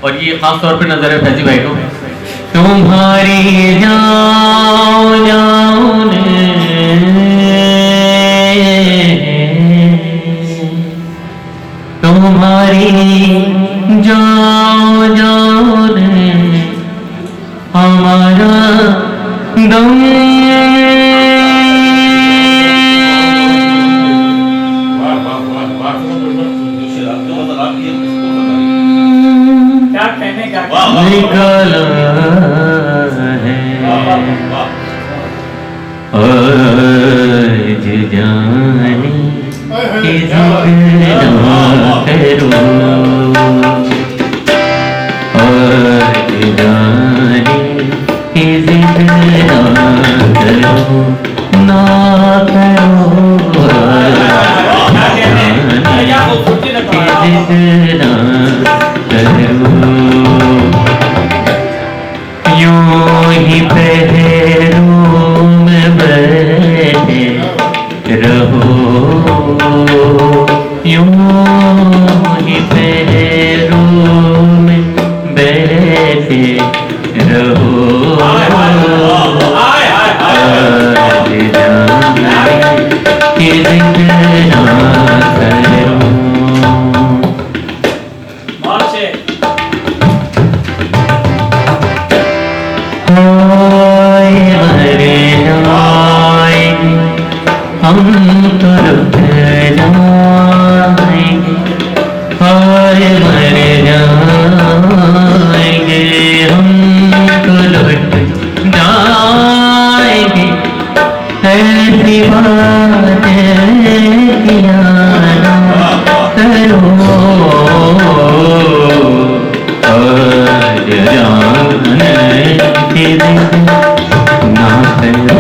और ये खास तौर पे नजर है फैजी भाई को। तुम्हारी जाओ जाओ तुम्हारी जाओ जाओ हमारा दम। निकाला है आज जाने की जिक्र करो, आज जाने की जिक्र करो ना करो, जिक्र करो। यूं ही पहरों में बैठे रहो, यूं ही पहरों में बैठे रहो, आज जाने की जिक्र करो। हम तो रुक जाएंगे, हाय मर जाएंगे, हम तो लुट जाएंगे। ऐसी बातें किया ना करो, आज जाने की जिक्र ना करो।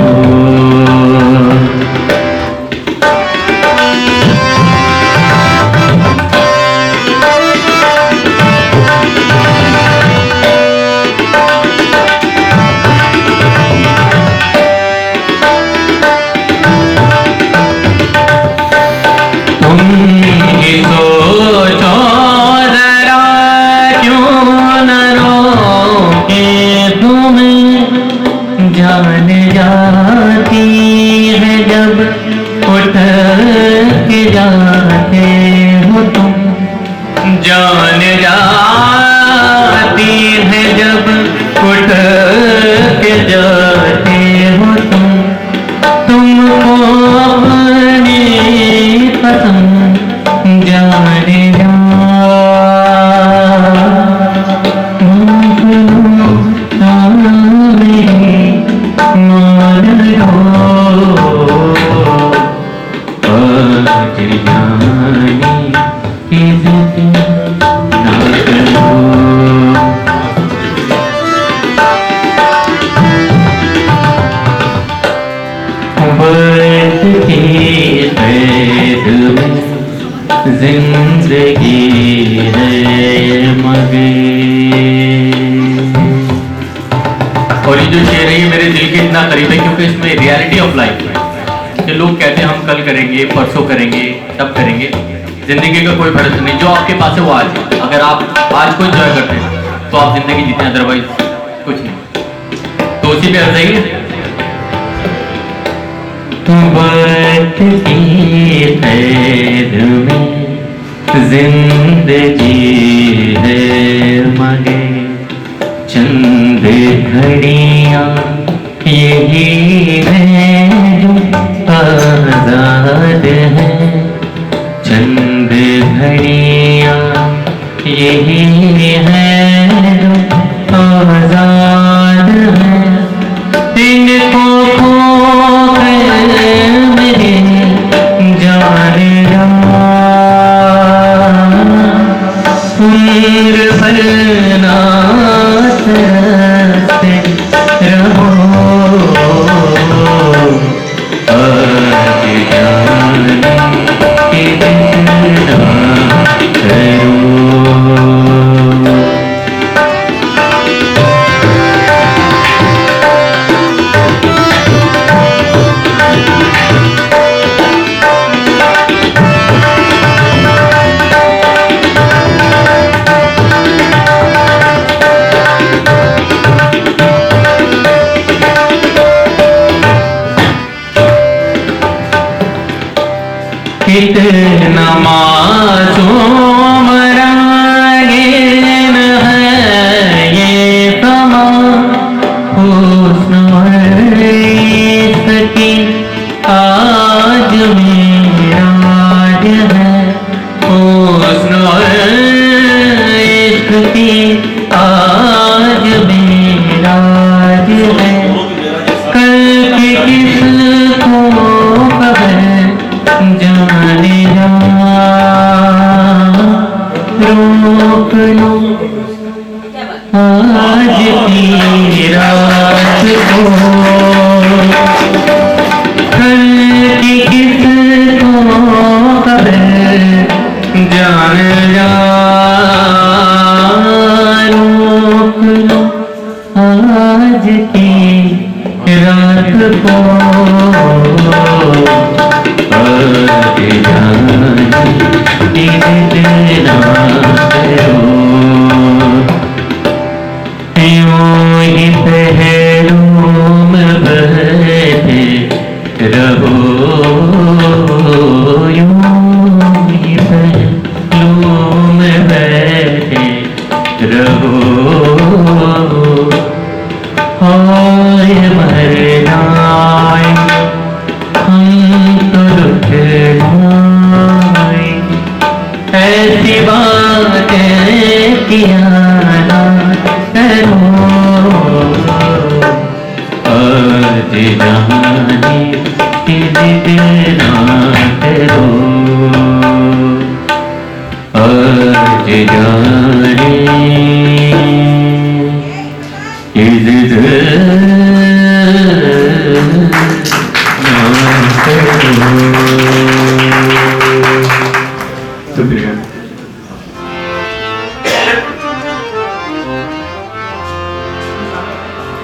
जान जाती है जब उठ के जाते हो तुम, जान जाती है जब उठ के जाते हो तुम। तुमको अपनी पसंद जाने जा जिंदगी है मगे। और ये जो शेर है ये मेरे दिल के इतना करीब है क्योंकि इसमें रियलिटी ऑफ लाइफ है कि लोग कहते हैं हम कल करेंगे, परसों करेंगे, तब करेंगे। जिंदगी का कोई भरोसा नहीं, जो आपके पास है वो आज है। अगर आप आज को एंजॉय करते हैं तो आप जिंदगी जीते हैं, अदरवाइज कुछ नहीं। तो उसी पे अर्ज है की कैद में जिंदगी है मगे, चंद घड़ियां यही है जो आजाद है, चंद घड़ियां यही है जो आजाद है। इनको खो मेरी जान जा उम्र भर नाच रहो, आज जाने की जिक्र करो। की आज मेरा राज है, कल की किसको खबर जाने जा। रोक लो आज की रात को, कल की किसको खबर जाने जा। रोक लो आज की रात को, आज जाने देना करो। यूं ही पहलू में बैठे रहो, यूं ही पहलू में बैठे रहो। हाय मर जाए हम तो रुठ जाए, ऐसी बातें किया ना करो। आज जाने देना करो, आज जाने